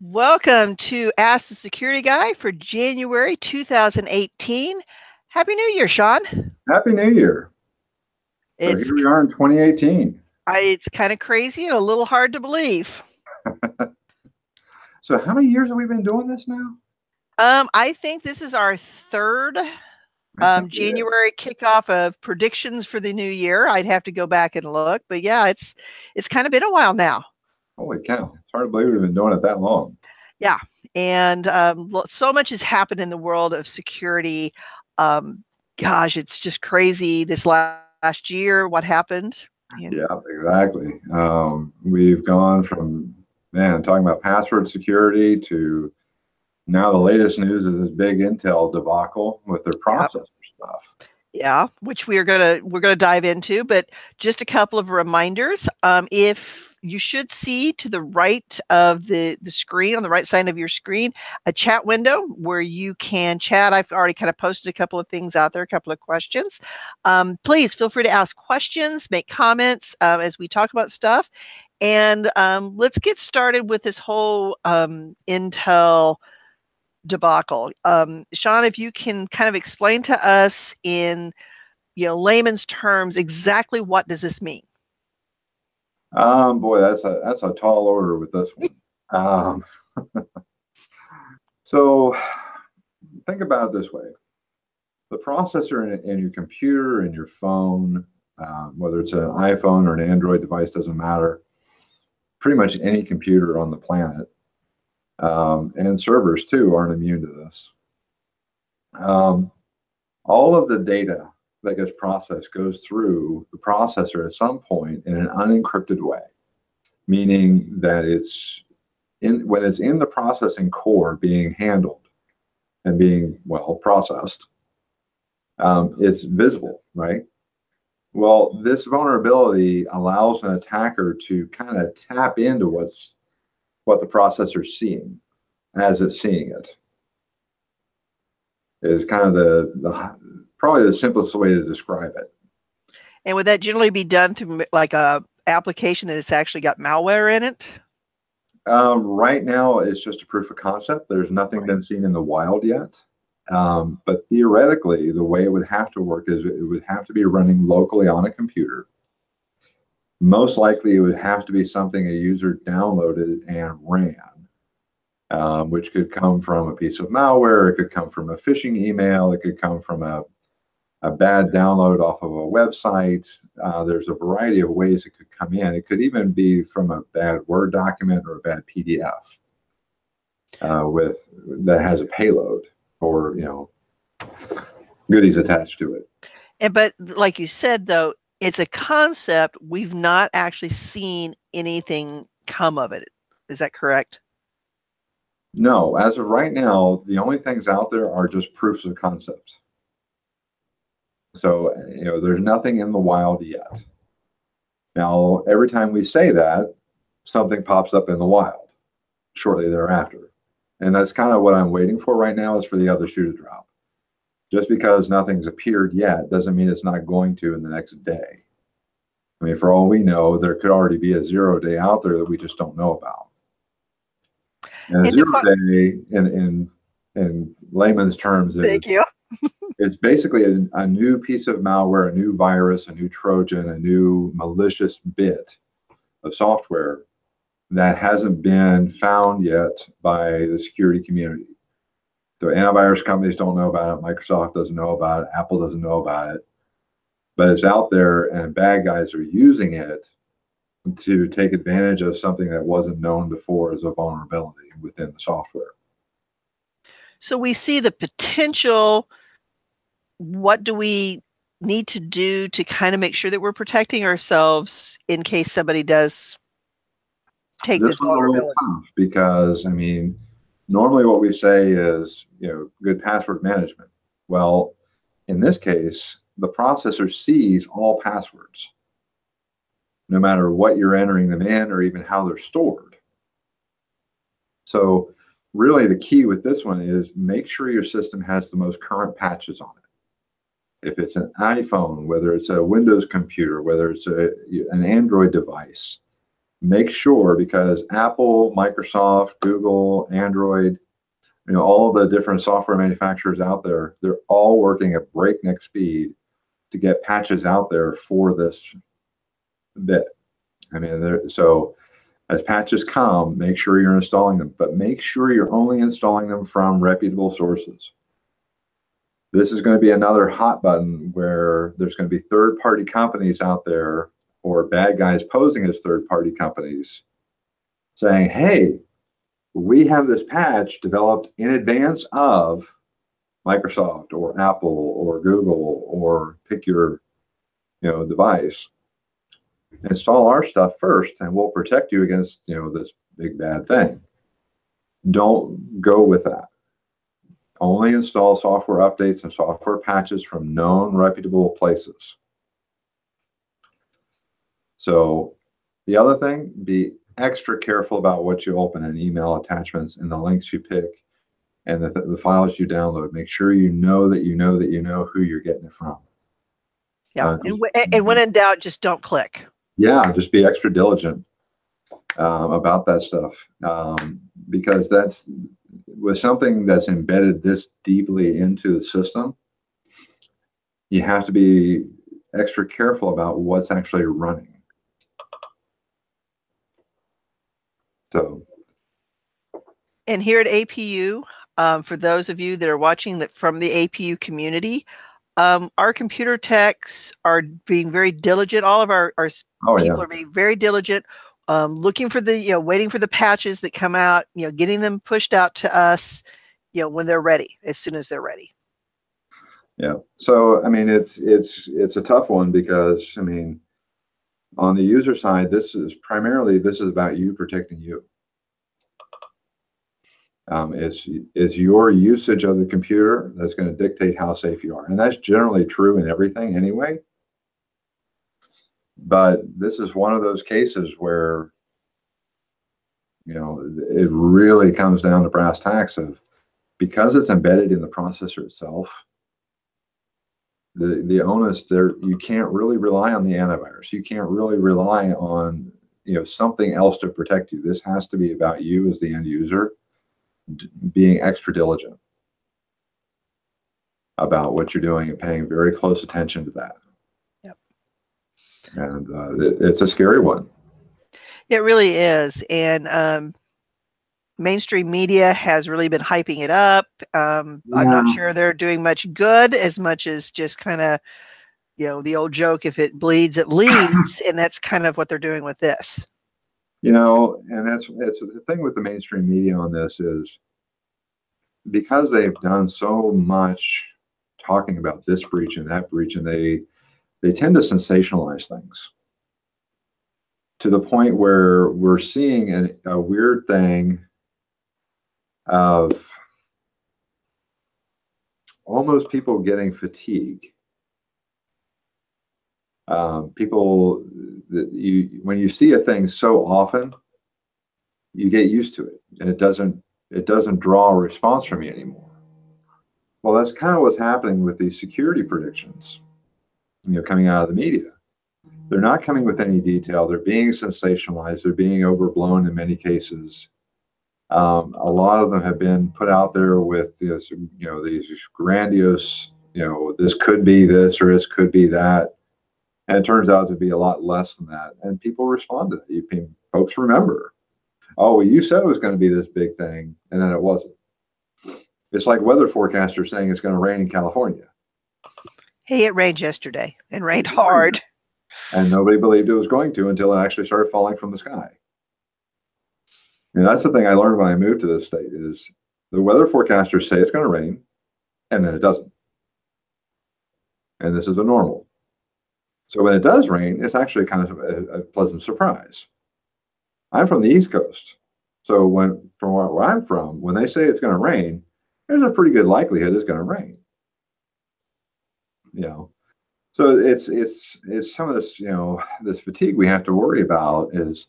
Welcome to Ask the Security Guy for January 2018. Happy New Year, Shawn. Happy New Year. So It's here we are in 2018. it's kind of crazy and a little hard to believe. So how many years have we been doing this now? I think this is our third January kickoff of predictions for the new year. I'd have to go back and look, but yeah, it's kind of been a while now. Holy cow. It's hard to believe we've been doing it that long. Yeah. And so much has happened in the world of security. Gosh, it's just crazy this last year, what happened. Yeah, exactly. We've gone from, talking about password security to now the latest news is this big Intel debacle with their processor stuff. Yeah, which we're gonna dive into, but just a couple of reminders. If you should see to the right of the screen, on the right side of your screen, a chat window where you can chat. I've already kind of posted a couple of things out there, a couple of questions. Please feel free to ask questions, make comments as we talk about stuff. And let's get started with this whole Intel debacle. Shawn, if you can kind of explain to us in layman's terms exactly what does this mean? Boy, that's a tall order with this one. So think about it this way. The processor in your computer and your phone, whether it's an iPhone or an Android device, doesn't matter. Pretty much any computer on the planet, and servers too, aren't immune to this. All of the data that gets processed goes through the processor at some point in an unencrypted way, meaning that when it's in the processing core being handled and being processed, it's visible, right? Well, this vulnerability allows an attacker to kind of tap into what the processor's seeing as it's seeing it. Is kind of probably the simplest way to describe it. And would that generally be done through like a application that it's actually got malware in it? Right now, it's just a proof of concept. There's nothing been seen in the wild yet. But theoretically, the way it would have to work is it would have to be running locally on a computer. Most likely, it would have to be something a user downloaded and ran, which could come from a piece of malware. It could come from a phishing email. It could come from a bad download off of a website. There's a variety of ways it could come in. It could even be from a bad Word document or a bad PDF that has a payload or goodies attached to it. But like you said, though, it's a concept. We've not actually seen anything come of it. Is that correct? No, as of right now, the only things out there are just proofs of concept. So, there's nothing in the wild yet. Now, every time we say that, something pops up in the wild shortly thereafter. And that's kind of what I'm waiting for right now, is for the other shoe to drop. Just because nothing's appeared yet doesn't mean it's not going to in the next day. I mean, for all we know, there could already be a 0 day out there that we just don't know about. And a 0 day in layman's terms is, thank you. It's basically a new piece of malware, a new virus, a new Trojan, a new malicious bit of software that hasn't been found yet by the security community. So antivirus companies don't know about it. Microsoft doesn't know about it. Apple doesn't know about it. But it's out there, and bad guys are using it to take advantage of something that wasn't known before as a vulnerability within the software. So we see the potential. What do we need to do to kind of make sure that we're protecting ourselves in case somebody does take this vulnerability? Because, I mean, normally what we say is, good password management. Well, in this case, the processor sees all passwords, no matter what you're entering them in or even how they're stored. So really the key with this one is make sure your system has the most current patches on it. If it's an iPhone, whether it's a Windows computer, whether it's an Android device, make sure, because Apple, Microsoft, Google, Android, all the different software manufacturers out there, they're all working at breakneck speed to get patches out there for this bit. I mean, so as patches come, make sure you're installing them, but make sure you're only installing them from reputable sources. This is going to be another hot button where there's going to be third-party companies out there, or bad guys posing as third-party companies saying, hey, we have this patch developed in advance of Microsoft or Apple or Google, or pick your device. Install our stuff first and we'll protect you against this big bad thing. Don't go with that. Only install software updates and software patches from known reputable places. So the other thing, be extra careful about what you open in email attachments and the links you pick and the files you download. Make sure you know that you know who you're getting it from. Yeah, and when in doubt, just don't click. Yeah, just be extra diligent about that stuff, because that's with something that's embedded this deeply into the system. You have to be extra careful about what's actually running. So, and here at APU, for those of you that are watching that from the APU community, our computer techs are being very diligent. All of our people are being very diligent, looking for the, waiting for the patches that come out, getting them pushed out to us, when they're ready, as soon as they're ready. Yeah. So, I mean, it's a tough one because, I mean, on the user side, this is about you protecting you. It's your usage of the computer that's going to dictate how safe you are. And that's generally true in everything anyway. But this is one of those cases where, it really comes down to brass tacks of, because it's embedded in the processor itself, the onus there, you can't really rely on the antivirus. You can't really rely on, something else to protect you. This has to be about you as the end user being extra diligent about what you're doing and paying very close attention to that. Yep. And it's a scary one. It really is. And mainstream media has really been hyping it up. I'm not sure they're doing much good, as much as just kind of, the old joke, if it bleeds, it leads. And that's kind of what they're doing with this. And it's the thing with the mainstream media on this is, because they've done so much talking about this breach and that breach, and they tend to sensationalize things to the point where we're seeing a weird thing of almost people getting fatigue. People that when you see a thing so often, you get used to it, and it doesn't draw a response from you anymore. Well, that's kind of what's happening with these security predictions, coming out of the media. They're not coming with any detail. They're being sensationalized. They're being overblown in many cases. A lot of them have been put out there with this, these grandiose, this could be this or this could be that. And it turns out to be a lot less than that. And people respond to it. Folks remember, oh, well, you said it was going to be this big thing, and then it wasn't. It's like weather forecasters saying it's going to rain in California. Hey, it rained yesterday, and rained hard. And nobody believed it was going to until it actually started falling from the sky. And that's the thing I learned when I moved to this state is the weather forecasters say it's going to rain, and then it doesn't. And this is a normal. So when it does rain, it's actually kind of a pleasant surprise. I'm from the East Coast. So from where I'm from, when they say it's going to rain, there's a pretty good likelihood it's going to rain. So it's some of this, this fatigue we have to worry about is,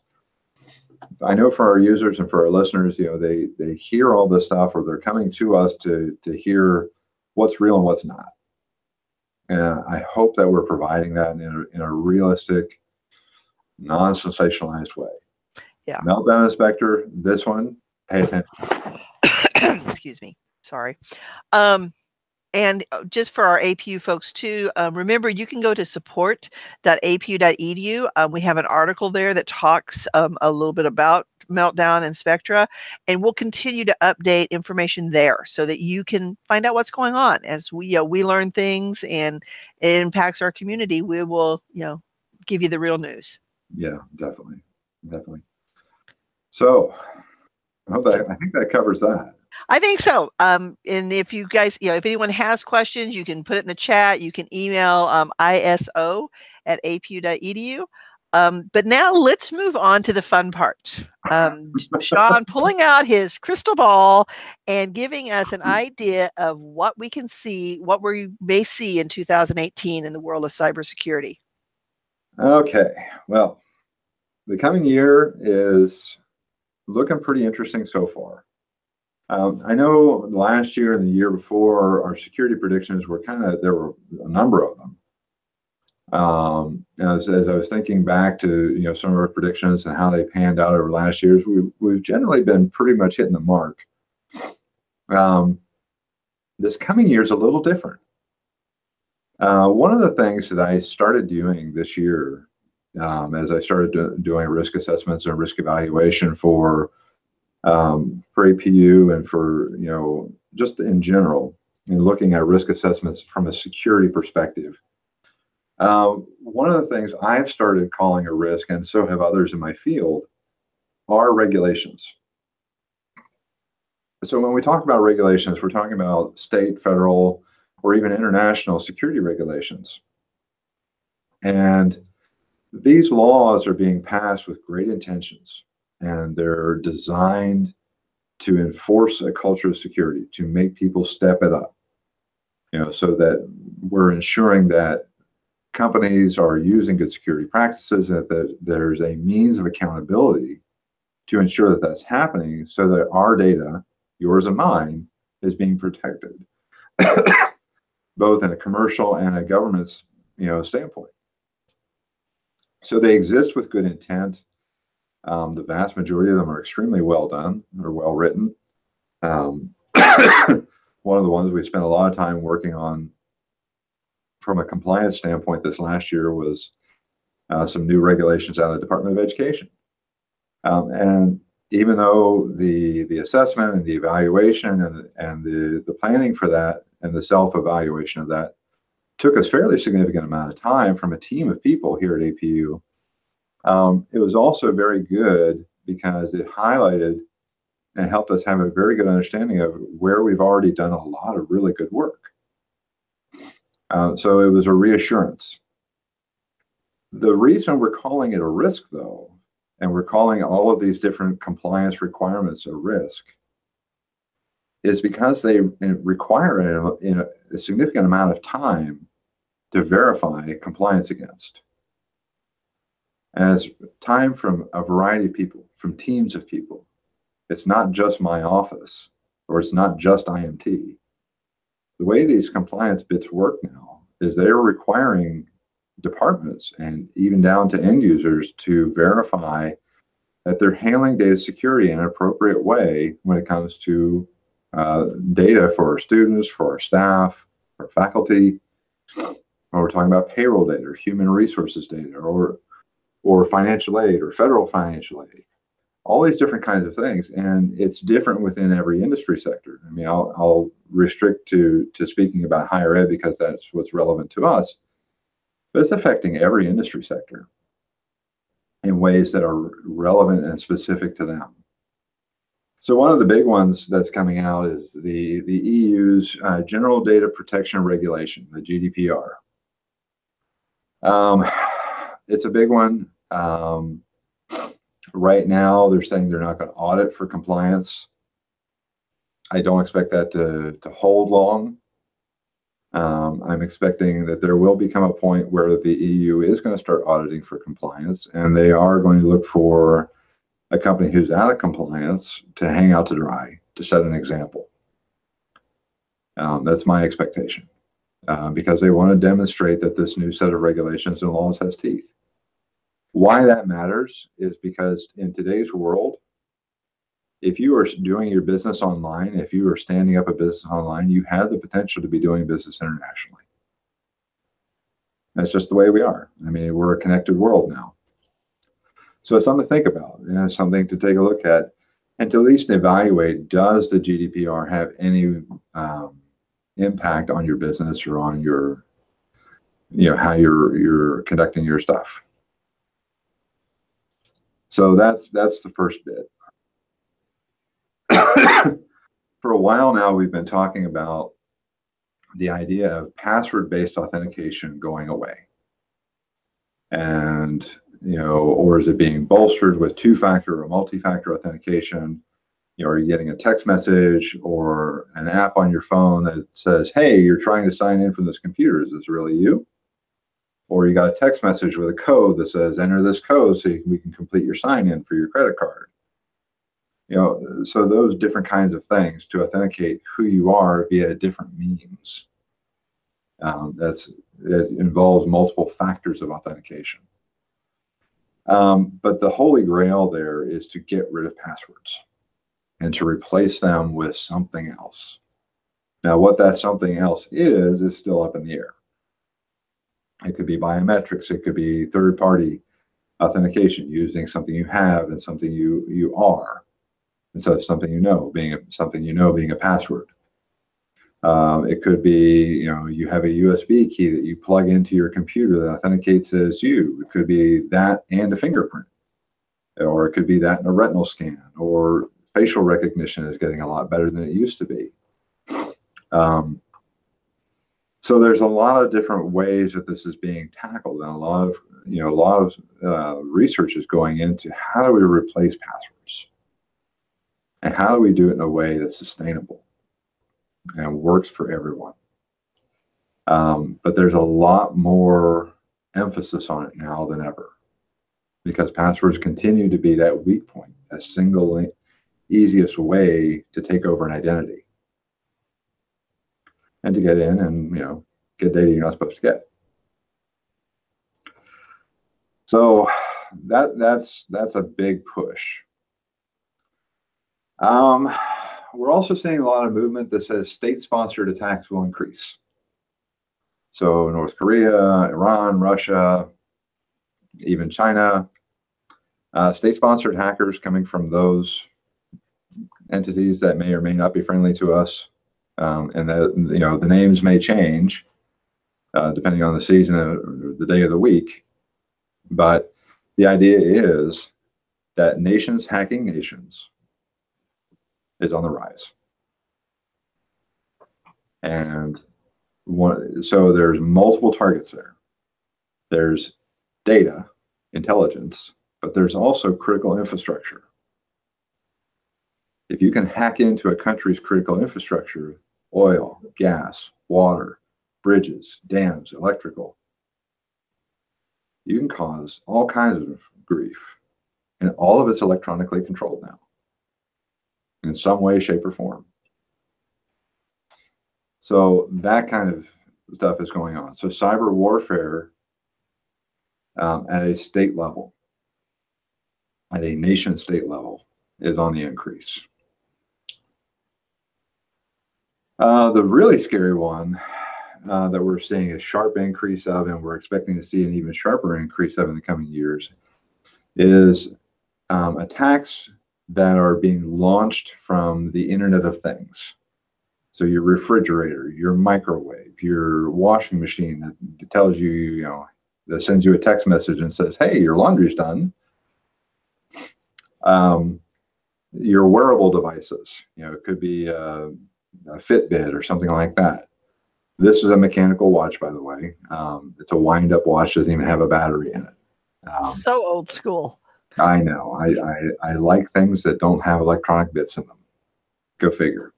I know for our users and for our listeners, they hear all this stuff, or they're coming to us to hear what's real and what's not. And I hope that we're providing that in a realistic, non-sensationalized way. Yeah. Meltdown and Spectre, this one, pay attention. Excuse me. Sorry. And just for our APU folks too, remember you can go to support.apu.edu. We have an article there that talks a little bit about Meltdown and Spectra, and we'll continue to update information there so that you can find out what's going on as we learn things and it impacts our community. We will give you the real news. Yeah, definitely, definitely. So I think that covers that. I think so. And if you guys, if anyone has questions, you can put it in the chat. You can email iso@apu.edu. But now let's move on to the fun part. Shawn pulling out his crystal ball and giving us an idea of what we can see, what we may see in 2018 in the world of cybersecurity. Okay. Well, the coming year is looking pretty interesting so far. I know last year and the year before, our security predictions were there were a number of them. As I was thinking back to some of our predictions and how they panned out over last years, we've generally been pretty much hitting the mark. This coming year is a little different. One of the things that I started doing this year, as I started doing risk assessments and risk evaluation for APU and for just in general, and looking at risk assessments from a security perspective. One of the things I've started calling a risk, and so have others in my field, are regulations. So when we talk about regulations, we're talking about state, federal, or even international security regulations. And these laws are being passed with great intentions, and they're designed to enforce a culture of security, to make people step it up, so that we're ensuring that companies are using good security practices, that there's a means of accountability to ensure that that's happening, so that our data, yours and mine, is being protected, both in a commercial and a government's standpoint. So they exist with good intent. The vast majority of them are extremely well done or well written. One of the ones we spent a lot of time working on from a compliance standpoint this last year was some new regulations out of the Department of Education. And even though the assessment and the evaluation and the planning for that and the self-evaluation of that took us fairly significant amount of time from a team of people here at APU, it was also very good because it highlighted and helped us have a very good understanding of where we've already done a lot of really good work. So it was a reassurance. The reason we're calling it a risk, though, and we're calling all of these different compliance requirements a risk, is because they require a significant amount of time to verify compliance against. As time from a variety of people, from teams of people. It's not just my office, or it's not just IMT. The way these compliance bits work now is they're requiring departments and even down to end users to verify that they're handling data security in an appropriate way when it comes to data for our students, for our staff, our faculty, or we're talking about payroll data, or human resources data, or financial aid, or federal financial aid. All these different kinds of things, and it's different within every industry sector. I mean, I'll restrict to speaking about higher ed because that's what's relevant to us, but it's affecting every industry sector in ways that are relevant and specific to them. So one of the big ones that's coming out is the EU's General Data Protection Regulation, the GDPR. It's a big one. Right now, they're saying they're not going to audit for compliance. I don't expect that to hold long. I'm expecting that there will become a point where the EU is going to start auditing for compliance, and they are going to look for a company who's out of compliance to hang out to dry, to set an example. That's my expectation, because they want to demonstrate that this new set of regulations and laws has teeth. Why that matters is because in today's world, if you are doing your business online, if you are standing up a business online, you have the potential to be doing business internationally. That's just the way we are. I mean, we're a connected world now. So it's something to think about, and it's something to take a look at, and to at least evaluate, does the GDPR have any impact on your business or on your, how you're conducting your stuff. So that's the first bit. For a while now, we've been talking about the idea of password-based authentication going away. And, or is it being bolstered with two-factor or multi-factor authentication? Are you getting a text message or an app on your phone that says, hey, you're trying to sign in from this computer. Is this really you? Or you got a text message with a code that says, enter this code so we can complete your sign-in for your credit card. So those different kinds of things to authenticate who you are via different means. It involves multiple factors of authentication. But the holy grail there is to get rid of passwords and to replace them with something else. Now, what that something else is still up in the air. It could be biometrics. It could be third-party authentication using something you have and something you are, instead of something being a password. It could be, you have a USB key that you plug into your computer that authenticates that it's you. It could be that and a fingerprint, or it could be that and a retinal scan, or facial recognition is getting a lot better than it used to be. So there's a lot of different ways that this is being tackled, and a lot of research is going into how do we replace passwords, and how do we do it in a way that's sustainable and works for everyone. But there's a lot more emphasis on it now than ever, because passwords continue to be that weak point, a single easiest way to take over an identity and to get in and get data you're not supposed to get. So that's a big push. We're also seeing a lot of movement that says state-sponsored attacks will increase. So North Korea, Iran, Russia, even China, state-sponsored hackers coming from those entities that may or may not be friendly to us, and the names may change depending on the season or the day of the week. But the idea is that nations hacking nations is on the rise. And so there's multiple targets there. There's data, intelligence, but there's also critical infrastructure. If you can hack into a country's critical infrastructure, oil, gas, water, bridges, dams, electrical, you can cause all kinds of grief. And all of it's electronically controlled now, in some way, shape, or form. So that kind of stuff is going on. So cyber warfare at a state level, at a nation state level, is on the increase. The really scary one that we're seeing a sharp increase of, and we're expecting to see an even sharper increase of in the coming years, is attacks that are being launched from the Internet of Things. So your refrigerator, your microwave, your washing machine that tells you, that sends you a text message and says, hey, your laundry's done. Your wearable devices, it could be a Fitbit or something like that. This is a mechanical watch, by the way. It's a wind-up watch, doesn't even have a battery in it. So old school. I know. I like things that don't have electronic bits in them. Go figure.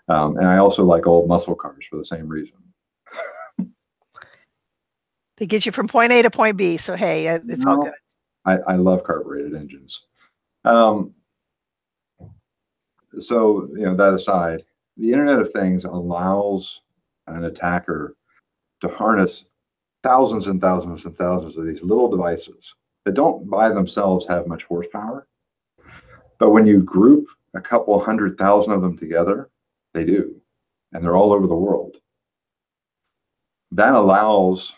And I also like old muscle cars for the same reason. They get you from point A to point B. So, hey, it's all good. I love carbureted engines. So, that aside, the Internet of Things allows an attacker to harness thousands and thousands and thousands of these little devices that don't by themselves have much horsepower. But when you group a couple 100,000 of them together, they do. And they're all over the world. That allows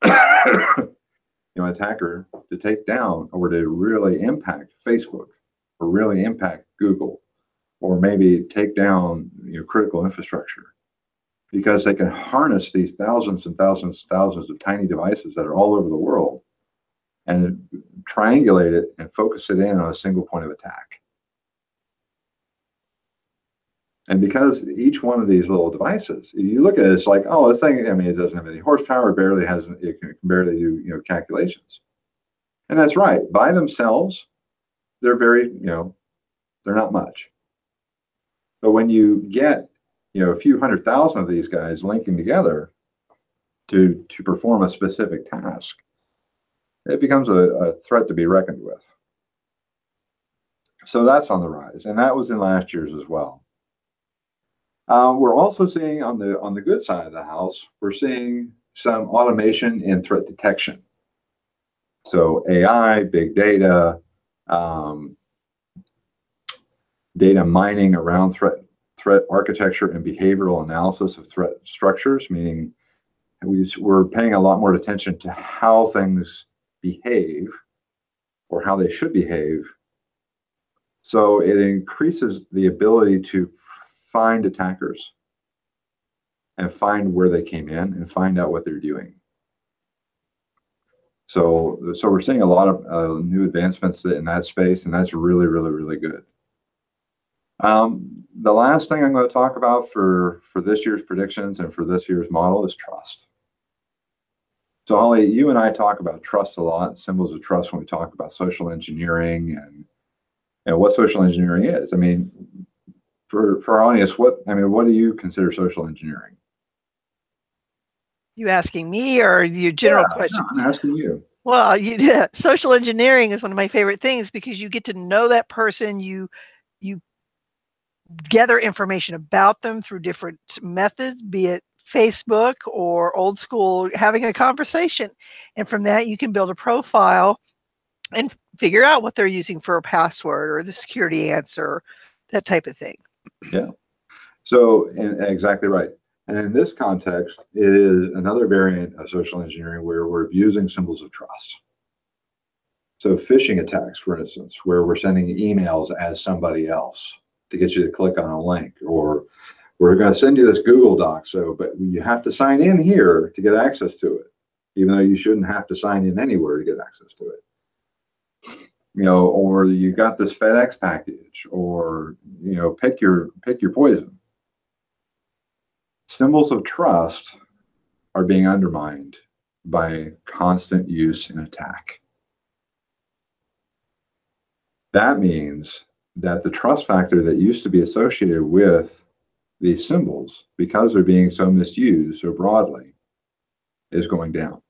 an attacker to take down or to really impact Facebook or really impact Google or maybe take down critical infrastructure, because they can harness these thousands and thousands and thousands of tiny devices that are all over the world and triangulate it and focus it in on a single point of attack. And because each one of these little devices, you look at it, it's like, oh, this thing, I mean, it doesn't have any horsepower, it can barely do, calculations. And that's right. By themselves, they're very, they're not much. But when you get, a few 100,000 of these guys linking together to perform a specific task, it becomes a threat to be reckoned with. So that's on the rise, and that was in last year's as well. We're also seeing on the good side of the house, we're seeing some automation in threat detection. So AI, big data, data mining around threat architecture and behavioral analysis of threat structures, meaning we're paying a lot more attention to how things behave or how they should behave. So it increases the ability to find attackers and find where they came in and find out what they're doing. So we're seeing a lot of new advancements in that space, and that's really, really, really good. The last thing I'm going to talk about for this year's predictions and for this year's model is trust. So Holly, you and I talk about trust a lot, symbols of trust, when we talk about social engineering and what social engineering is. I mean, for our audience, what do you consider social engineering? You asking me or your general question? No, I'm asking you. Well, social engineering is one of my favorite things because you get to know that person. You gather information about them through different methods, be it Facebook or old school having a conversation. And from that, you can build a profile and figure out what they're using for a password or the security answer, that type of thing. Yeah. So, exactly right. And in this context, it is another variant of social engineering where we're using symbols of trust. So phishing attacks, for instance, where we're sending emails as somebody else to get you to click on a link, or we're going to send you this Google Doc, but you have to sign in here to get access to it, even though you shouldn't have to sign in anywhere to get access to it. Or you got this FedEx package, or pick your poison. Symbols of trust are being undermined by constant use and attack. That means that the trust factor that used to be associated with these symbols, because they're being so misused so broadly, is going down.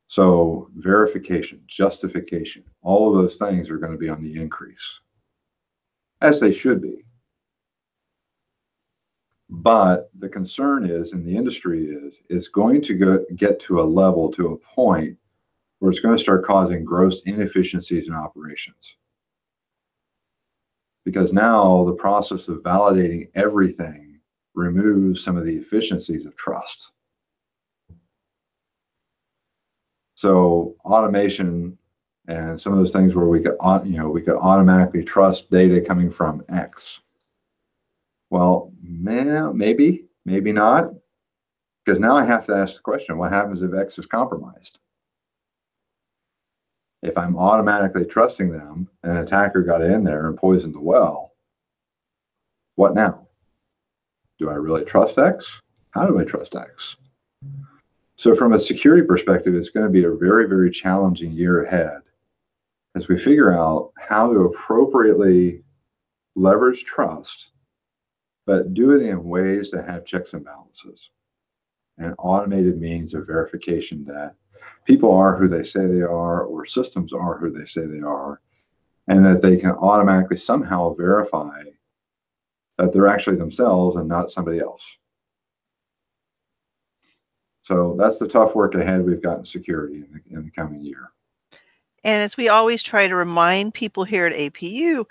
So verification, justification, all of those things are going to be on the increase, as they should be. But the concern is, in the industry, it's going to get to a level, to a point where it's going to start causing gross inefficiencies in operations. Because now the process of validating everything removes some of the efficiencies of trust. So automation and some of those things where we could automatically trust data coming from X. Well, maybe not, because now I have to ask the question: what happens if X is compromised? If I'm automatically trusting them and an attacker got in there and poisoned the well, what now? Do I really trust X? How do I trust X? So from a security perspective, it's going to be a very, very challenging year ahead as we figure out how to appropriately leverage trust, but do it in ways that have checks and balances and automated means of verification that people are who they say they are, or systems are who they say they are, and that they can automatically somehow verify that they're actually themselves and not somebody else. So that's the tough work ahead we've got in security in the coming year. And as we always try to remind people here at APU,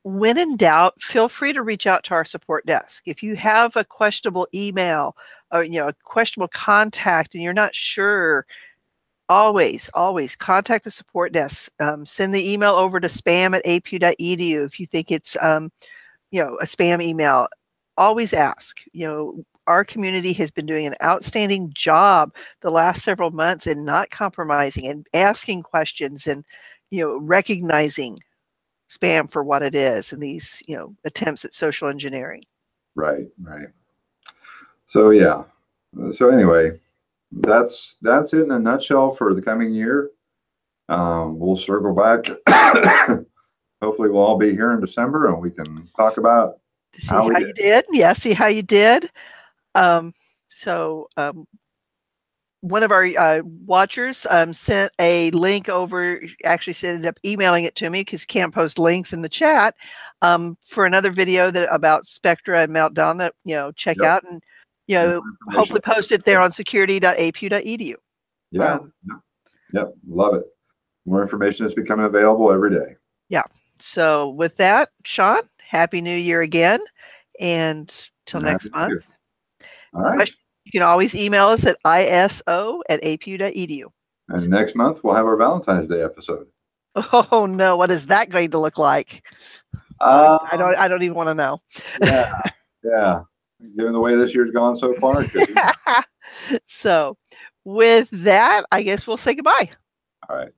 when in doubt, feel free to reach out to our support desk. If you have a questionable email or a questionable contact and you're not sure, always contact the support desk. Send the email over to spam@apu.edu if you think it's a spam email. Always ask. Our community has been doing an outstanding job the last several months in not compromising and asking questions and recognizing spam for what it is and these attempts at social engineering. Right. So yeah. So anyway, that's it in a nutshell for the coming year. We'll circle back. Hopefully we'll all be here in December and we can talk about to see how you did. Yeah, see how you did. One of our watchers sent a link over, actually ended up emailing it to me because you can't post links in the chat, for another video about Spectre and Meltdown that, check out and, hopefully post it there on security.apu.edu. Yep. Love it. More information is becoming available every day. Yeah. So with that, Shawn, Happy New Year again. And till next month. All right. You can always email us at iso@apu.edu. And next month we'll have our Valentine's Day episode. Oh no, what is that going to look like? I don't even want to know. Yeah. Given the way this year's gone so far. So with that, I guess we'll say goodbye. All right.